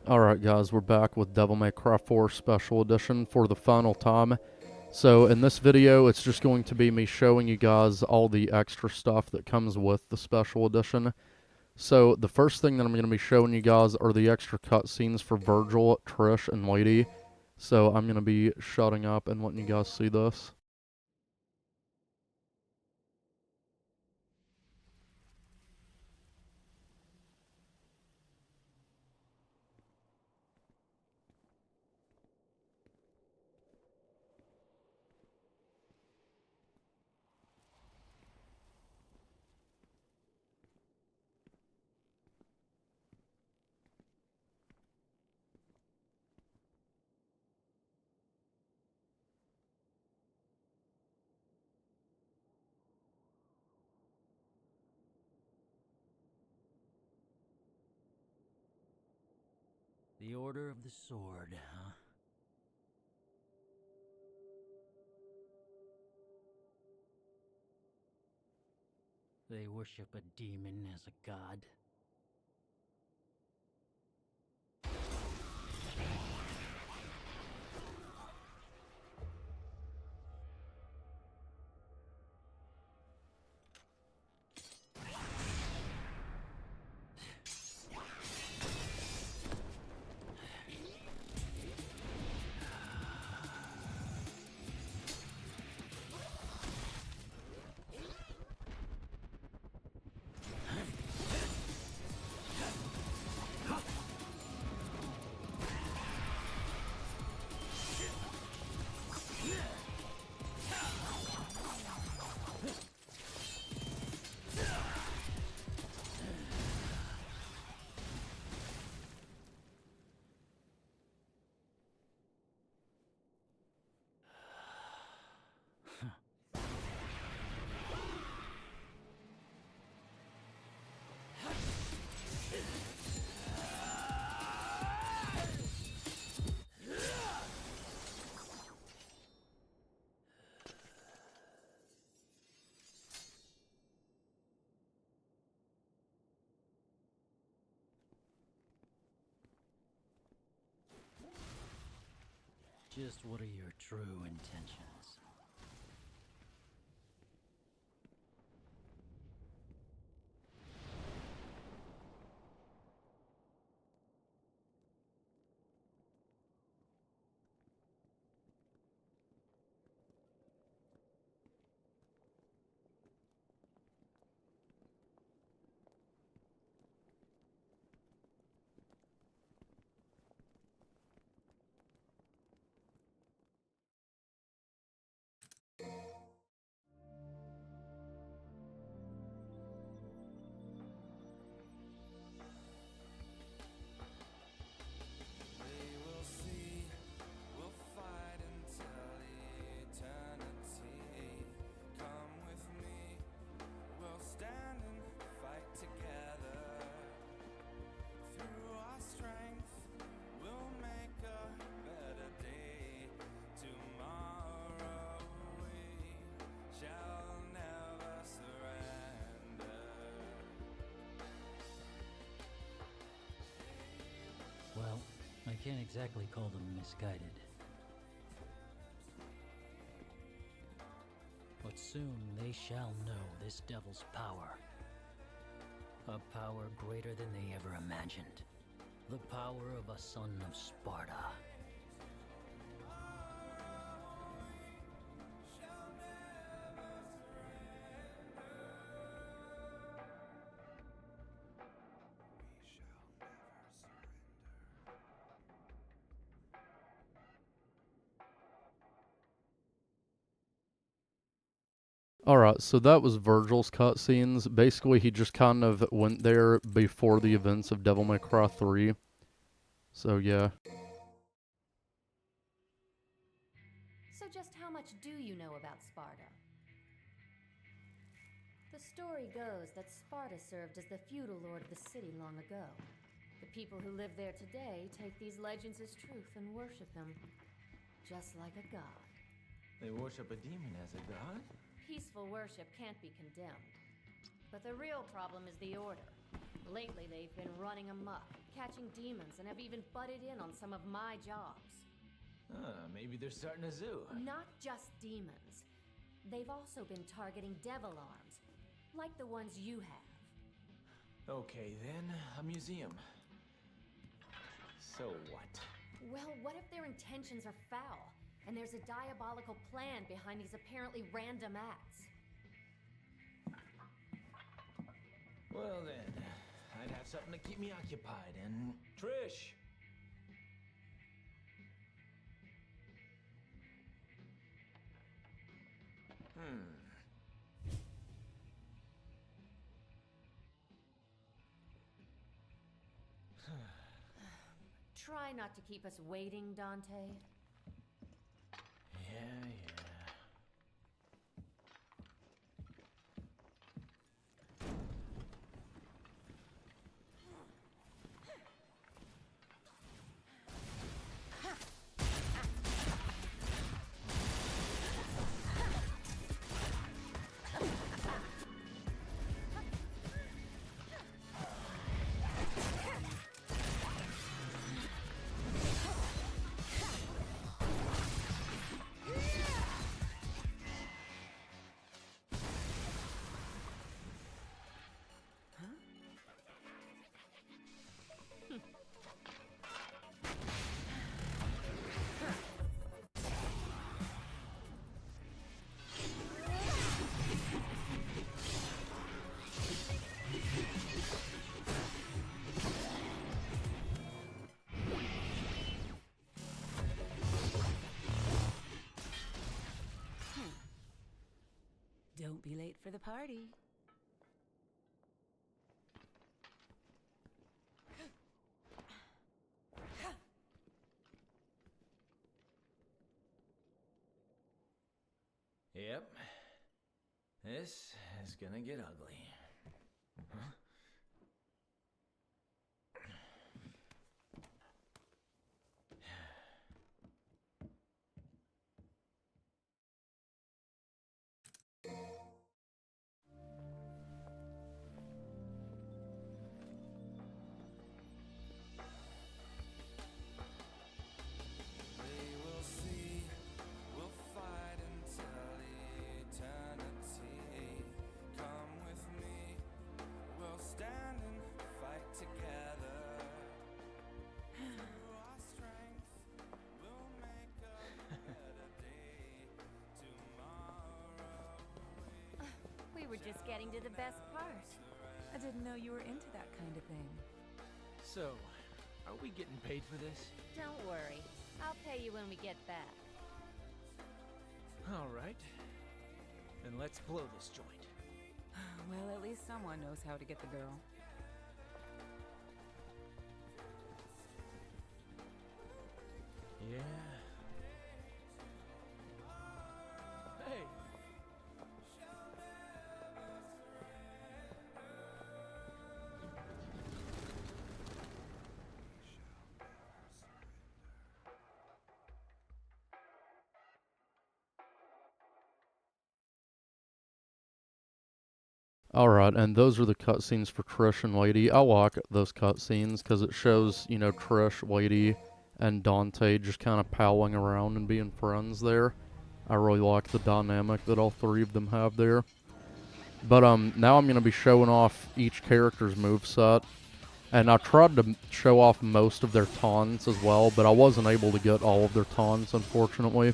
Alright guys, we're back with Devil May Cry 4 Special Edition for the final time. So in this video, it's just going to be me showing you guys all the extra stuff that comes with the Special Edition. So the first thing that I'm going to be showing you guys are the extra cutscenes for Virgil, Trish, and Lady. So I'm going to be shutting up and letting you guys see this. The Order of the Sword, huh? They worship a demon as a god. Just what are your true intentions? Well, I can't exactly call them misguided. But soon they shall know this devil's power. A power greater than they ever imagined. The power of a son of Sparta. Alright, so that was Virgil's cutscenes. Basically, he just kind of went there before the events of Devil May Cry 3. So yeah. So just how much do you know about Sparta? The story goes that Sparta served as the feudal lord of the city long ago. The people who live there today take these legends as truth and worship them, just like a god. They worship a demon as a god? Peaceful worship can't be condemned. But the real problem is the Order. Lately, they've been running amok, catching demons, and have even butted in on some of my jobs. Maybe they're starting a zoo. Not just demons. They've also been targeting devil arms, like the ones you have. Okay, then, a museum. So what? Well, what if their intentions are foul, and there's a diabolical plan behind these apparently random acts? Well then, I'd have something to keep me occupied, and... Trish! Try not to keep us waiting, Dante. Yeah. Don't be late for the party. Yep. This is gonna get ugly. Huh? We were just getting to the best part. I didn't know you were into that kind of thing. So, are we getting paid for this? Don't worry. I'll pay you when we get back. Alright. Then let's blow this joint. Well, at least someone knows how to get the girl. Yeah. Hey! Alright, and those are the cutscenes for Trish and Lady. I like those cutscenes because it shows, you know, Trish, Lady, and Dante just kind of palling around and being friends there. I really like the dynamic that all three of them have there. But now I'm going to be showing off each character's moveset. And I tried to show off most of their taunts as well, but I wasn't able to get all of their taunts, unfortunately.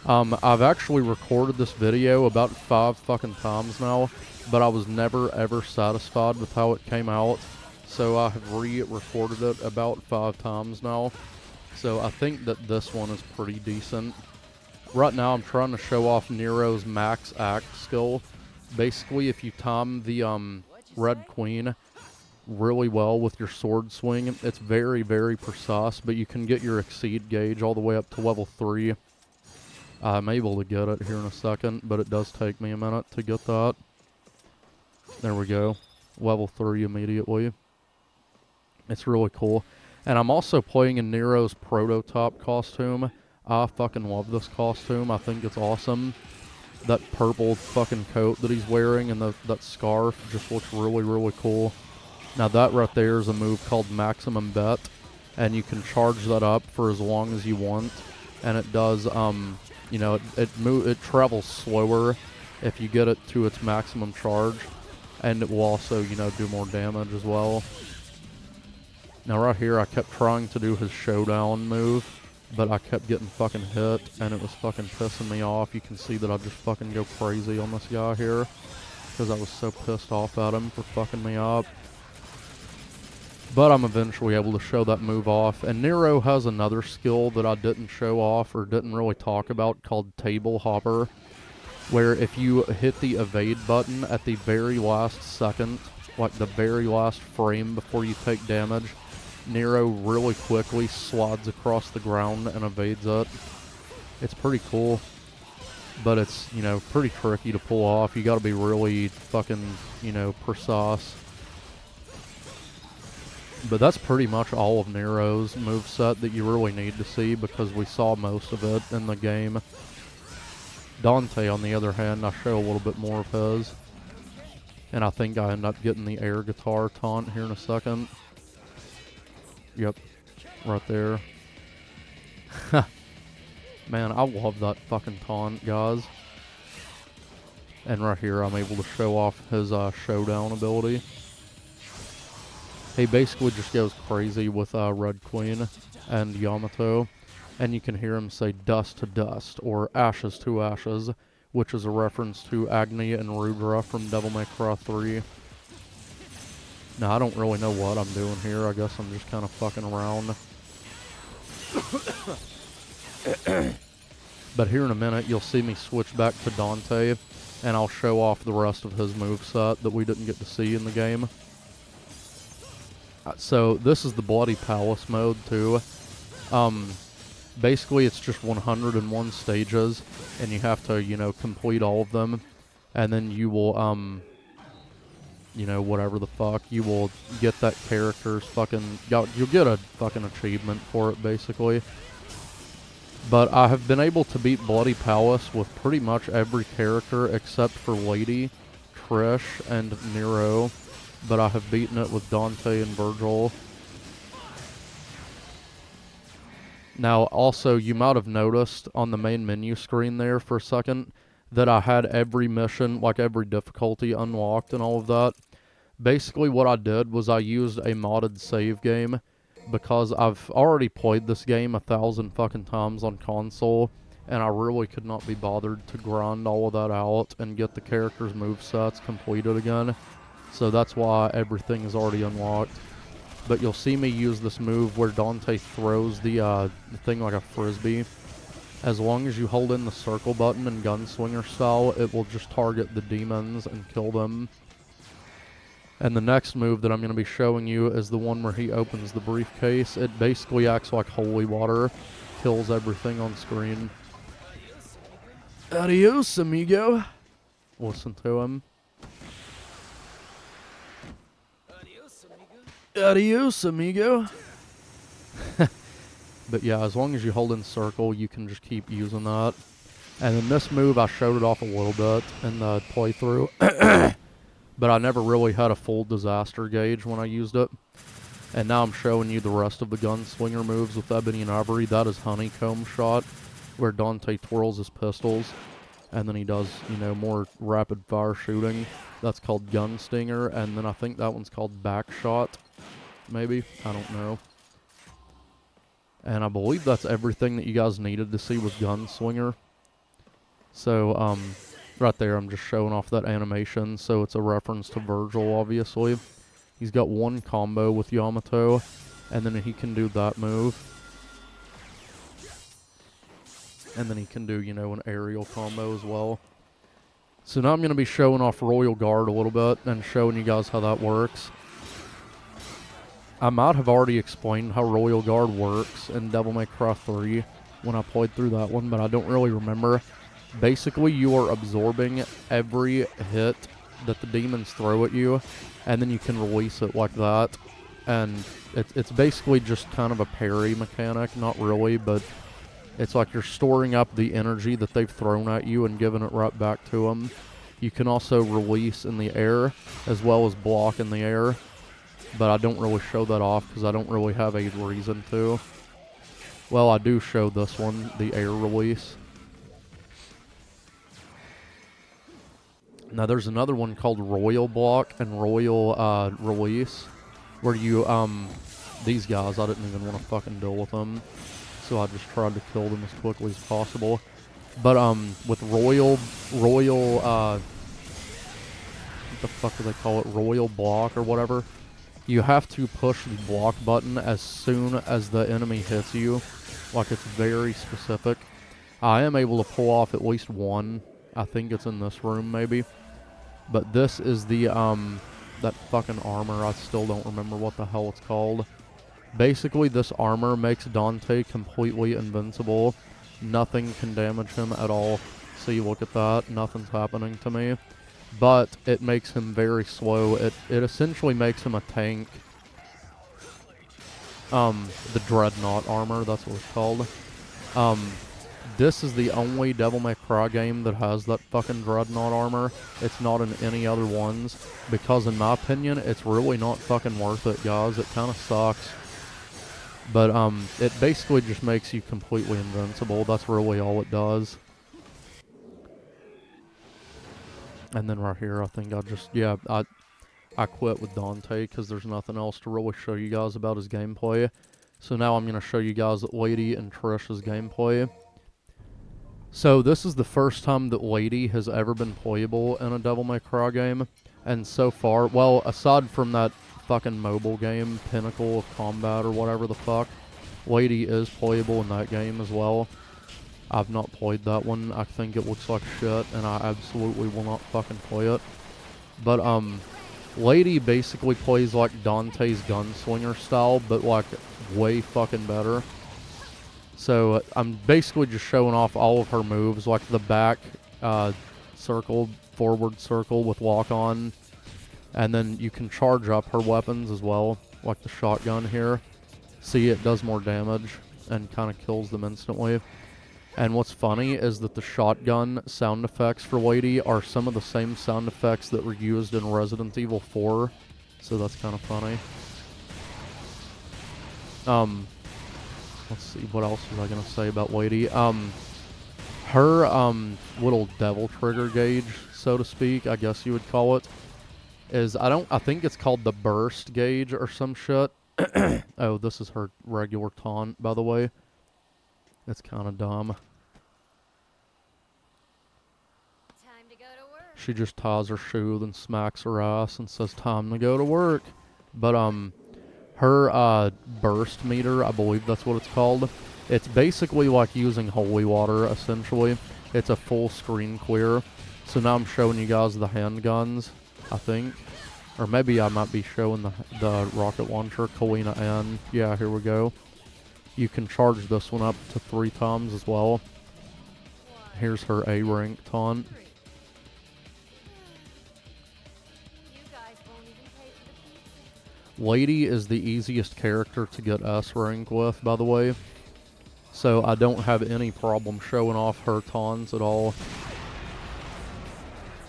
I've actually recorded this video about 5 fucking times now, but I was never ever satisfied with how it came out. So I have re-recorded it about 5 times now. So I think that this one is pretty decent. Right now I'm trying to show off Nero's max act skill. Basically, if you time the Red Queen really well with your sword swing, it's very, very precise, but you can get your exceed gauge all the way up to level 3. I'm able to get it here in a second, but it does take me a minute to get that. There we go. Level 3 immediately. It's really cool. And I'm also playing in Nero's prototype costume. I fucking love this costume. I think it's awesome. That purple fucking coat that he's wearing and that scarf just looks really, really cool. Now that right there is a move called Maximum Bet, and you can charge that up for as long as you want, and it does, you know, it travels slower if you get it to its maximum charge, and it will also, you know, do more damage as well. Now right here, I kept trying to do his showdown move, but I kept getting fucking hit, and it was fucking pissing me off. You can see that I just fucking go crazy on this guy here, because I was so pissed off at him for fucking me up. But I'm eventually able to show that move off. And Nero has another skill that I didn't show off or didn't really talk about called Table Hopper, where if you hit the evade button at the very last second, like the very last frame before you take damage, Nero really quickly slides across the ground and evades it. It's pretty cool, but it's, you know, pretty tricky to pull off. You gotta be really fucking, you know, precise. But that's pretty much all of Nero's moveset that you really need to see, because we saw most of it in the game. Dante, on the other hand, I show a little bit more of his. And I think I end up getting the air guitar taunt here in a second. Yep, right there. Man, I love that fucking taunt, guys. And right here, I'm able to show off his showdown ability. He basically just goes crazy with Red Queen and Yamato. And you can hear him say dust to dust, or ashes to ashes, which is a reference to Agni and Rudra from Devil May Cry 3. Now, I don't really know what I'm doing here. I guess I'm just kind of fucking around. But here in a minute, you'll see me switch back to Dante, and I'll show off the rest of his moveset that we didn't get to see in the game. So, this is the Bloody Palace mode, too. Basically, it's just 101 stages, and you have to, you know, complete all of them. And then you will, you know, whatever the fuck, you will get that character's fucking, you'll get a fucking achievement for it, basically. But I have been able to beat Bloody Palace with pretty much every character except for Lady, Trish, and Nero. But I have beaten it with Dante and Virgil. Now, also, you might have noticed on the main menu screen there for a second that I had every mission, like every difficulty unlocked and all of that. Basically, what I did was I used a modded save game, because I've already played this game 1,000 fucking times on console, and I really could not be bothered to grind all of that out and get the character's movesets completed again. So that's why everything is already unlocked. But you'll see me use this move where Dante throws the thing like a frisbee. As long as you hold in the circle button in Gunslinger style, it will just target the demons and kill them. And the next move that I'm going to be showing you is the one where he opens the briefcase. It basically acts like holy water, kills everything on screen. Adios, amigo. Listen to him. Adios, amigo. But yeah, as long as you hold in circle, you can just keep using that. And then this move, I showed it off a little bit in the playthrough. But I never really had a full disaster gauge when I used it. And now I'm showing you the rest of the gunslinger moves with Ebony and Ivory. That is Honeycomb Shot, where Dante twirls his pistols. And then he does, you know, more rapid fire shooting. That's called Gun Stinger. And then I think that one's called Back Shot. Maybe, I don't know. And I believe that's everything that you guys needed to see with Gunslinger. So, right there, I'm just showing off that animation, so it's a reference to Virgil, obviously. He's got one combo with Yamato, and then he can do that move. And then he can do, you know, an aerial combo as well. So now I'm going to be showing off Royal Guard a little bit, and showing you guys how that works. I might have already explained how Royal Guard works in Devil May Cry 3 when I played through that one, but I don't really remember. Basically, you are absorbing every hit that the demons throw at you, and then you can release it like that. And it's basically just kind of a parry mechanic, not really, but it's like you're storing up the energy that they've thrown at you and giving it right back to them. You can also release in the air, as well as block in the air. but I don't really show that off because I don't really have a reason to. Well, I do show this one, the air release. Now there's another one called Royal Block and Royal Release, where you, these guys, I didn't even want to fucking deal with them, so I just tried to kill them as quickly as possible. But, with Royal, what the fuck do they call it, Royal Block or whatever, you have to push the block button as soon as the enemy hits you, like it's very specific. I am able to pull off at least one. I think it's in this room, maybe. But this is the, that fucking armor. I still don't remember what the hell it's called. Basically, this armor makes Dante completely invincible. Nothing can damage him at all. See, look at that. Nothing's happening to me. But it makes him very slow. It essentially makes him a tank. The Dreadnought armor, that's what it's called. This is the only Devil May Cry game that has that fucking Dreadnought armor. It's not in any other ones, because in my opinion, it's really not fucking worth it, guys. It kind of sucks. But, it basically just makes you completely invincible. That's really all it does. And then right here, I think I quit with Dante because there's nothing else to really show you guys about his gameplay. So now I'm going to show you guys Lady and Trish's gameplay. So this is the first time that Lady has ever been playable in a Devil May Cry game. And so far, well, aside from that fucking mobile game, Pinnacle of Combat or whatever the fuck, Lady is playable in that game as well. I've not played that one. I think it looks like shit, and I absolutely will not fucking play it. But, Lady basically plays like Dante's Gunslinger style, but like way fucking better. So I'm basically just showing off all of her moves, like the back circle, forward circle with lock on. And then you can charge up her weapons as well, like the shotgun here. See, it does more damage and kind of kills them instantly. And what's funny is that the shotgun sound effects for Lady are some of the same sound effects that were used in Resident Evil 4. So that's kind of funny. Let's see, what else was I going to say about Lady? Her, little devil trigger gauge, so to speak, I guess you would call it, is, I think it's called the burst gauge or some shit. Oh, this is her regular taunt, by the way. It's kind of dumb. Time to go to work. She just ties her shoe, then smacks her ass and says, time to go to work. But, her, burst meter, I believe that's what it's called. It's basically like using holy water, essentially. It's a full screen clear. So now I'm showing you guys the handguns, I think. Or maybe I might be showing the rocket launcher, Kalina N. Yeah, here we go. You can charge this one up to 3 times as well. Here's her A rank taunt. You guys won't even pay for the pizza. Lady is the easiest character to get S rank with, by the way. So I don't have any problem showing off her taunts at all.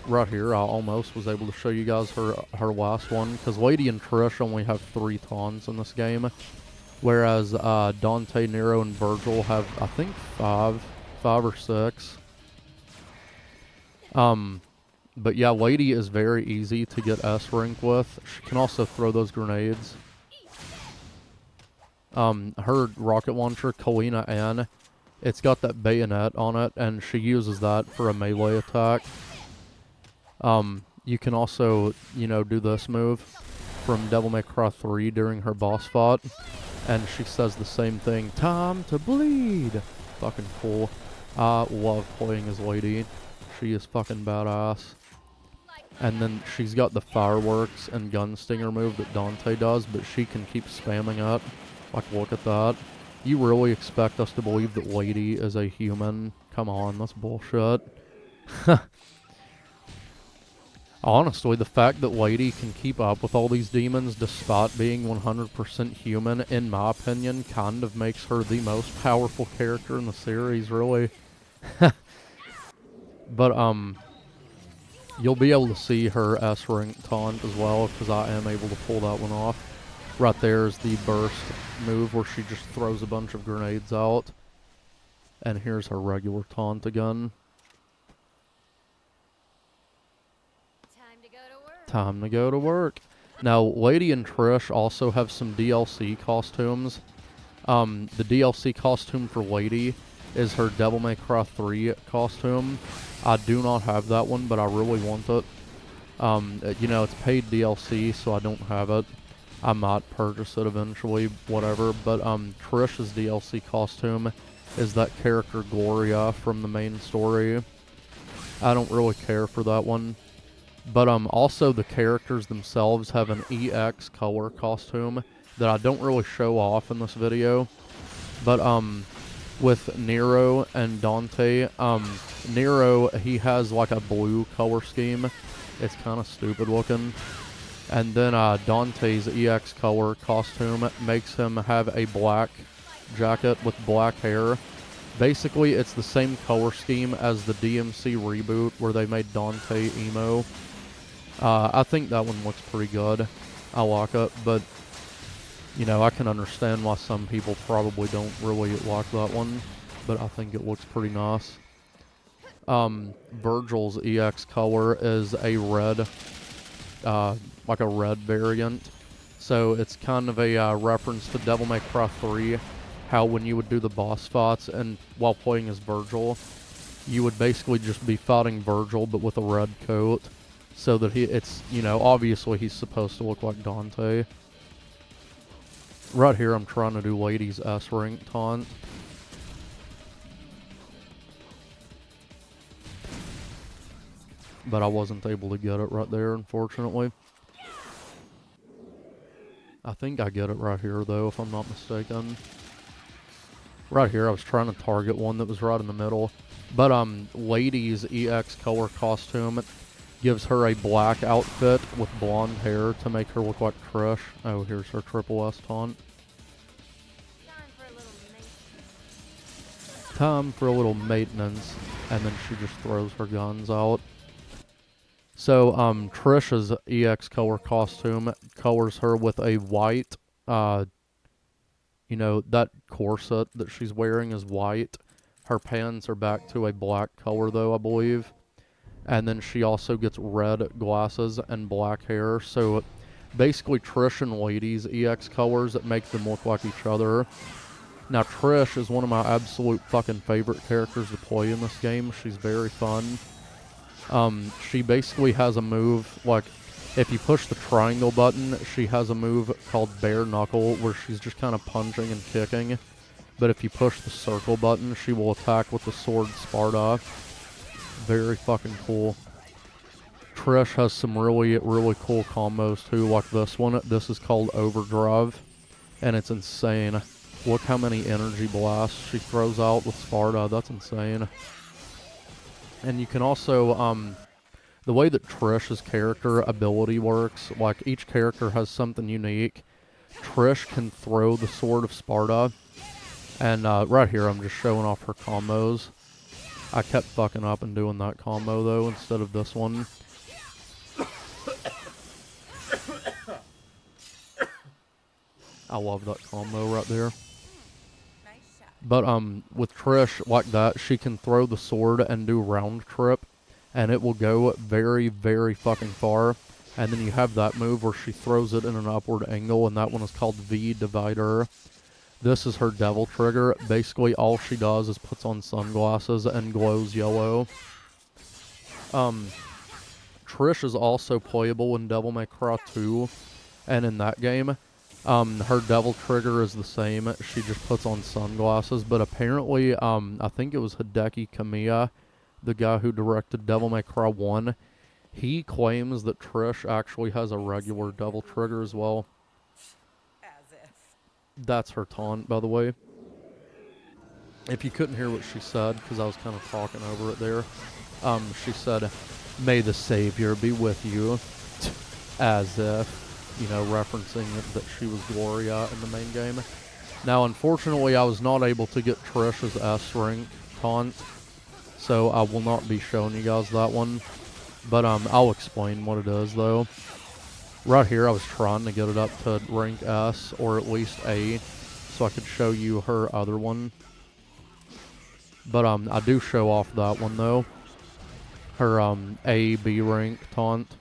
Right here, I almost was able to show you guys her last one, because Lady and Trish only have 3 taunts in this game, whereas Dante, Nero, and Virgil have, I think, 5 or 6. But yeah, Lady is very easy to get S rank with. She can also throw those grenades. Her rocket launcher, Kalina N, it's got that bayonet on it, and she uses that for a melee attack. You can also, do this move from Devil May Cry 3 during her boss fight, and she says the same thing, time to bleed! Fucking cool. I love playing as Lady. She is fucking badass. And then she's got the fireworks and gunstinger move that Dante does, but she can keep spamming it. Like, look at that. You really expect us to believe that Lady is a human? Come on, that's bullshit. Honestly, the fact that Lady can keep up with all these demons despite being 100% human, in my opinion, kind of makes her the most powerful character in the series, really. But, you'll be able to see her S rank taunt as well, because I am able to pull that one off. Right there is the burst move where she just throws a bunch of grenades out. And here's her regular taunt again. Time to go to work. Time to go to work. Now, Lady and Trish also have some DLC costumes. The DLC costume for Lady is her Devil May Cry 3 costume. I do not have that one, but I really want it. You know, it's paid DLC, so I don't have it. I might purchase it eventually, whatever. But Trish's DLC costume is that character Gloria from the main story. I don't really care for that one. But also the characters themselves have an EX color costume that I don't really show off in this video. But with Nero and Dante, Nero, he has like a blue color scheme. It's kind of stupid looking. And then Dante's EX color costume makes him have a black jacket with black hair. Basically, it's the same color scheme as the DMC reboot where they made Dante emo. I think that one looks pretty good. I like it, but, you know, I can understand why some people probably don't really like that one, but I think it looks pretty nice. Virgil's EX color is a red, like a red variant. So it's kind of a reference to Devil May Cry 3, how when you would do the boss fights and while playing as Virgil, you would basically just be fighting Virgil but with a red coat. So that it's, you know, obviously he's supposed to look like Dante. Right here I'm trying to do Lady's S-rank taunt. But I wasn't able to get it right there, unfortunately. I think I get it right here, though, if I'm not mistaken. Right here, I was trying to target one that was right in the middle. But, Lady's EX color costume gives her a black outfit with blonde hair to make her look like Trish. Oh, here's her triple S taunt. Time for a little maintenance. And then she just throws her guns out. So, Trish's EX color costume colors her with a white, you know, that corset that she's wearing is white. Her pants are back to a black color, though, I believe. And then she also gets red glasses and black hair. So, basically, Trish and Lady's EX colors that make them look like each other. Now, Trish is one of my absolute fucking favorite characters to play in this game. She's very fun. She basically has a move, like, if you push the triangle button, she has a move called bare knuckle, where she's just kind of punching and kicking. But if you push the circle button, she will attack with the sword Sparta. Very fucking cool. Trish has some really, really cool combos too, like this one. This is called Overdrive, and it's insane. Look how many energy blasts she throws out with Sparta. That's insane. And you can also, the way that Trish's character ability works, like each character has something unique. Trish can throw the Sword of Sparta, and right here I'm just showing off her combos. I kept fucking up and doing that combo though instead of this one. I love that combo right there. But with Trish like that, she can throw the sword and do round trip, and it will go very, very fucking far. And then you have that move where she throws it in an upward angle, and that one is called V Divider. This is her devil trigger. Basically, all she does is puts on sunglasses and glows yellow. Trish is also playable in Devil May Cry 2, and in that game, her devil trigger is the same. She just puts on sunglasses, but apparently, I think it was Hideki Kamiya, the guy who directed Devil May Cry 1. He claims that Trish actually has a regular devil trigger as well. That's her taunt, by the way. If you couldn't hear what she said, because I was kind of talking over it there, she said, "May the Savior be with you," as if, you know, referencing that she was Gloria in the main game. Now, unfortunately, I was not able to get Trish's S-rank taunt, so I will not be showing you guys that one. But I'll explain what it is, though. Right here, I was trying to get it up to rank S, or at least A, so I could show you her other one. But I do show off that one though. Her A, B rank taunt.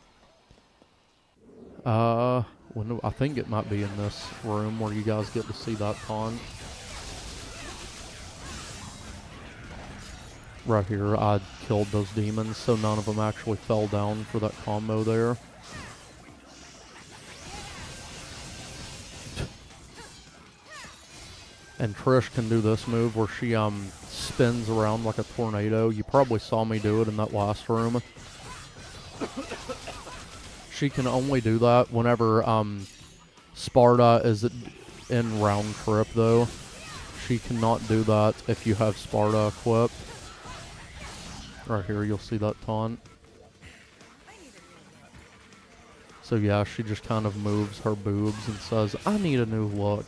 I think it might be in this room where you guys get to see that taunt. Right here, I killed those demons, so none of them actually fell down for that combo there. And Trish can do this move where she spins around like a tornado. You probably saw me do it in that last room. She can only do that whenever Sparta is in round trip though. She cannot do that if you have Sparta equipped. Right here you'll see that taunt. So yeah, she just kind of moves her boobs and says, I need a new look.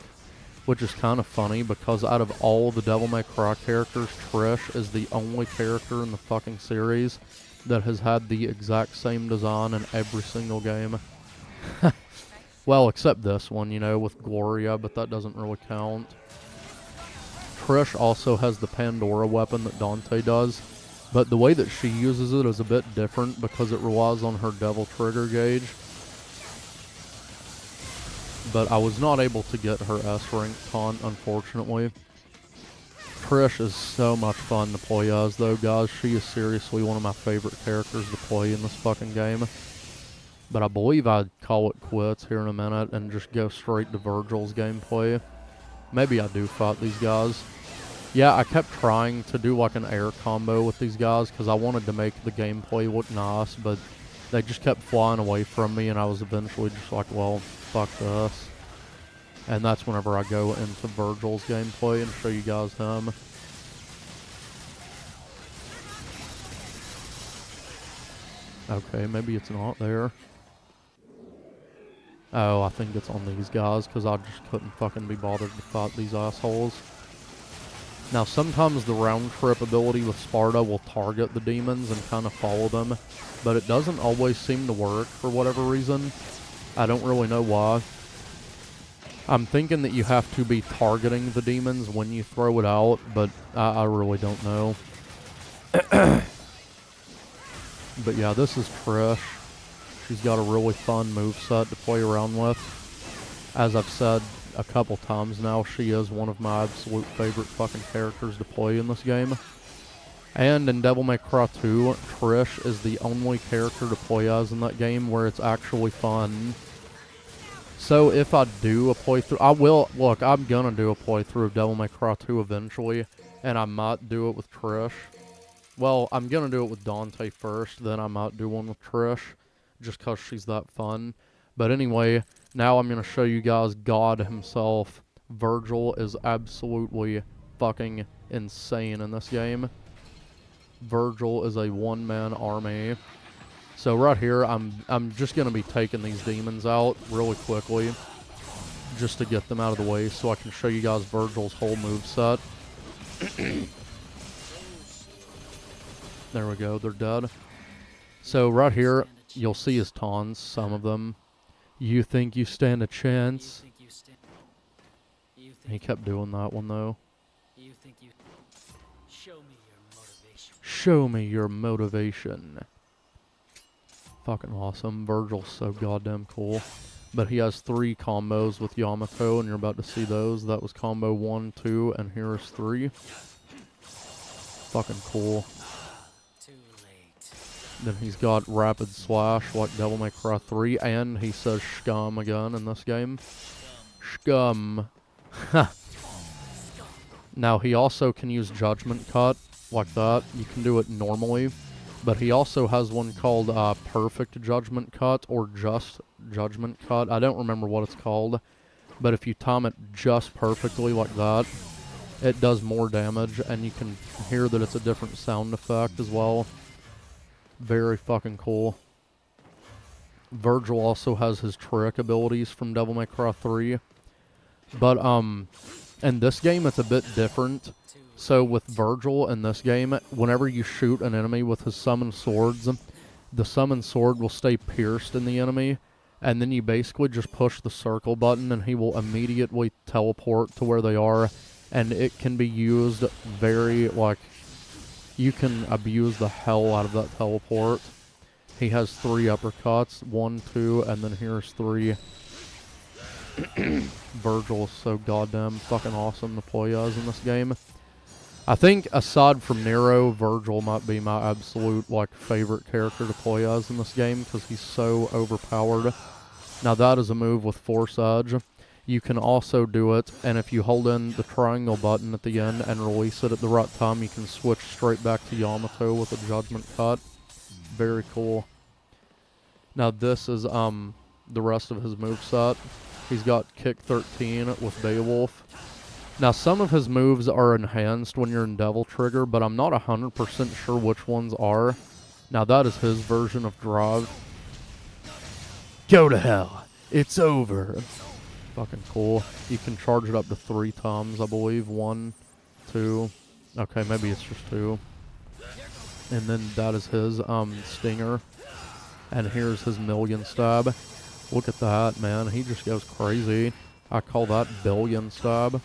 Which is kind of funny because out of all the Devil May Cry characters, Trish is the only character in the fucking series that has had the exact same design in every single game. Well, except this one, you know, with Gloria, but that doesn't really count. Trish also has the Pandora weapon that Dante does, but the way that she uses it is a bit different because it relies on her Devil Trigger gauge. But I was not able to get her S rank taunt, unfortunately. Trish is so much fun to play as, though, guys. She is seriously one of my favorite characters to play in this fucking game. But I believe I'd call it quits here in a minute and just go straight to Virgil's gameplay. Maybe I do fight these guys. Yeah, I kept trying to do like an air combo with these guys because I wanted to make the gameplay look nice, but they just kept flying away from me, and I was eventually just like, well, fuck this. And that's whenever I go into Virgil's gameplay and show you guys him. Okay, maybe it's not there. Oh, I think it's on these guys because I just couldn't fucking be bothered to fight these assholes. Now, sometimes the round trip ability with Sparta will target the demons and kind of follow them, but it doesn't always seem to work for whatever reason. I don't really know why. I'm thinking that you have to be targeting the demons when you throw it out, but I really don't know. But yeah, this is Trish. She's got a really fun moveset to play around with. As I've said a couple times now, she is one of my absolute favorite fucking characters to play in this game. And in Devil May Cry 2, Trish is the only character to play as in that game where it's actually fun. So if I do a playthrough, I'm gonna do a playthrough of Devil May Cry 2 eventually, and I might do it with Trish. Well, I'm gonna do it with Dante first, then I might do one with Trish, just cause she's that fun. But anyway, now I'm gonna show you guys God himself. Virgil is absolutely fucking insane in this game. Virgil is a one-man army. So right here, I'm just gonna be taking these demons out really quickly, just to get them out of the way, so I can show you guys Virgil's whole moveset. There we go, they're dead. So right here, you'll see his taunts, some of them. You think you stand a chance? He kept doing that one though. Show me your motivation. Fucking awesome. Virgil's so goddamn cool. But he has 3 combos with Yamato, and you're about to see those. That was combo 1, 2, and here is 3. Fucking cool. Then he's got Rapid Slash like Devil May Cry 3, and he says scum again in this game. Scum. Now he also can use Judgment Cut like that. You can do it normally. But he also has one called Perfect Judgment Cut or Just Judgment Cut. I don't remember what it's called. But if you time it just perfectly like that, it does more damage. And you can hear that it's a different sound effect as well. Very fucking cool. Virgil also has his trick abilities from Devil May Cry 3. But in this game it's a bit different. So with Virgil in this game, whenever you shoot an enemy with his summoned swords, the summoned sword will stay pierced in the enemy, and then you basically just push the circle button and he will immediately teleport to where they are, and it can be used very, like, you can abuse the hell out of that teleport. He has 3 uppercuts, 1, 2, and then here's 3. Virgil is so goddamn fucking awesome to play as in this game. I think aside from Nero, Virgil might be my absolute like favorite character to play as in this game because he's so overpowered. Now that is a move with Force Edge. You can also do it, and if you hold in the triangle button at the end and release it at the right time, you can switch straight back to Yamato with a Judgment Cut. Very cool. Now this is the rest of his moveset. He's got Kick 13 with Beowulf. Now some of his moves are enhanced when you're in Devil Trigger, but I'm not 100% sure which ones are. Now that is his version of Drive. Go to hell. It's over. Fucking cool. You can charge it up to 3 times, I believe. 1, 2. Okay, maybe it's just 2. And then that is his Stinger. And here's his Million Stab. Look at that, man. He just goes crazy. I call that Billion Stab.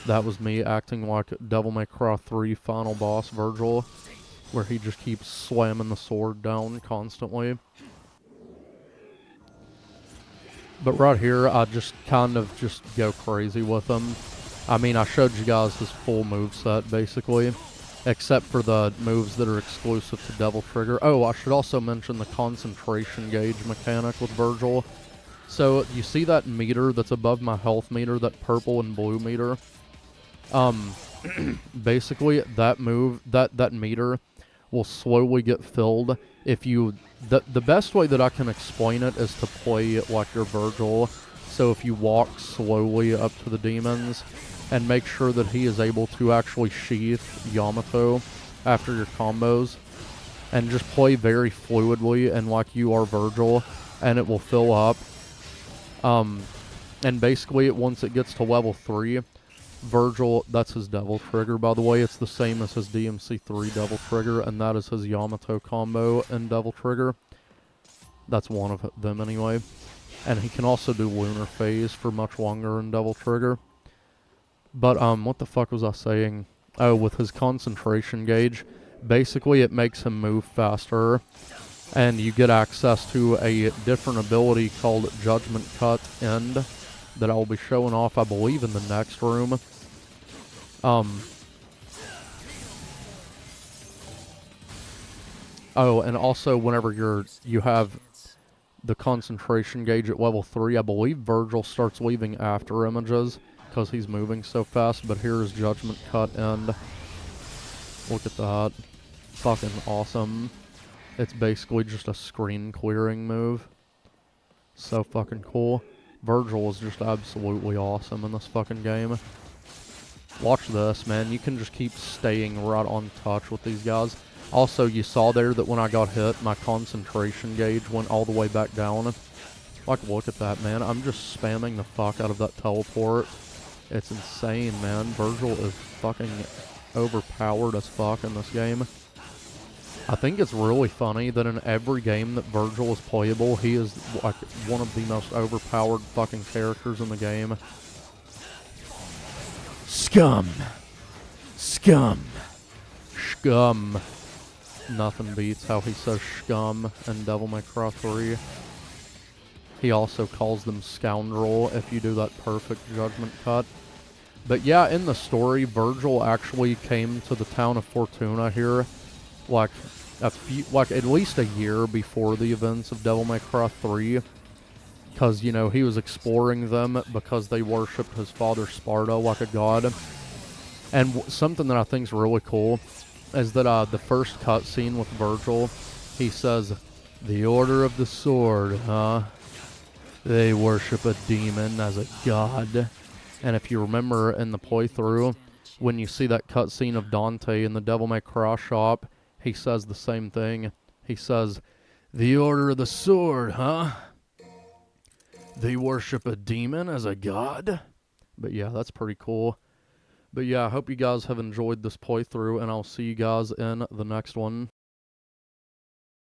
That was me acting like Devil May Cry 3 final boss Virgil, where he just keeps slamming the sword down constantly. But right here, I just kind of just go crazy with him. I mean, I showed you guys his full moveset, basically, except for the moves that are exclusive to Devil Trigger. Oh, I should also mention the concentration gauge mechanic with Virgil. So, you see that meter that's above my health meter, that purple and blue meter? Basically, that meter will slowly get filled if you... The best way that I can explain it is to play like your Virgil. So if you walk slowly up to the demons and make sure that he is able to actually sheath Yamato after your combos, and just play very fluidly and like you are Virgil, and it will fill up. And basically, once it gets to level 3, Virgil, that's his Devil Trigger, by the way. It's the same as his DMC3 Devil Trigger, and that is his Yamato combo in Devil Trigger. That's one of them, anyway. And he can also do Lunar Phase for much longer in Devil Trigger. But, what the fuck was I saying? Oh, with his concentration gauge, basically it makes him move faster, and you get access to a different ability called Judgment Cut End that I will be showing off, I believe, in the next room. Oh, and also whenever you have the concentration gauge at level 3, I believe Virgil starts leaving after images because he's moving so fast, but here is Judgment Cut End. Look at that. Fucking awesome. It's basically just a screen clearing move. So fucking cool. Virgil is just absolutely awesome in this fucking game. Watch this, man. You can just keep staying right on touch with these guys. Also, you saw there that when I got hit, my concentration gauge went all the way back down. Like, look at that, man. I'm just spamming the fuck out of that teleport. It's insane, man. Virgil is fucking overpowered as fuck in this game. I think it's really funny that in every game that Virgil is playable, he is like one of the most overpowered fucking characters in the game. Scum! Scum! Scum! Nothing beats how he says scum in Devil May Cry 3. He also calls them scoundrel if you do that perfect Judgment Cut. But yeah, in the story, Virgil actually came to the town of Fortuna here like at least a year before the events of Devil May Cry 3, because, you know, he was exploring them because they worshipped his father Sparta like a god. And something that I think is really cool is that the first cutscene with Virgil, he says, "The Order of the Sword, huh? They worship a demon as a god." And if you remember in the playthrough, when you see that cutscene of Dante in the Devil May Cry shop, he says the same thing. He says, "The Order of the Sword, huh? They worship a demon as a god?" But yeah, that's pretty cool. But yeah, I hope you guys have enjoyed this playthrough, and I'll see you guys in the next one.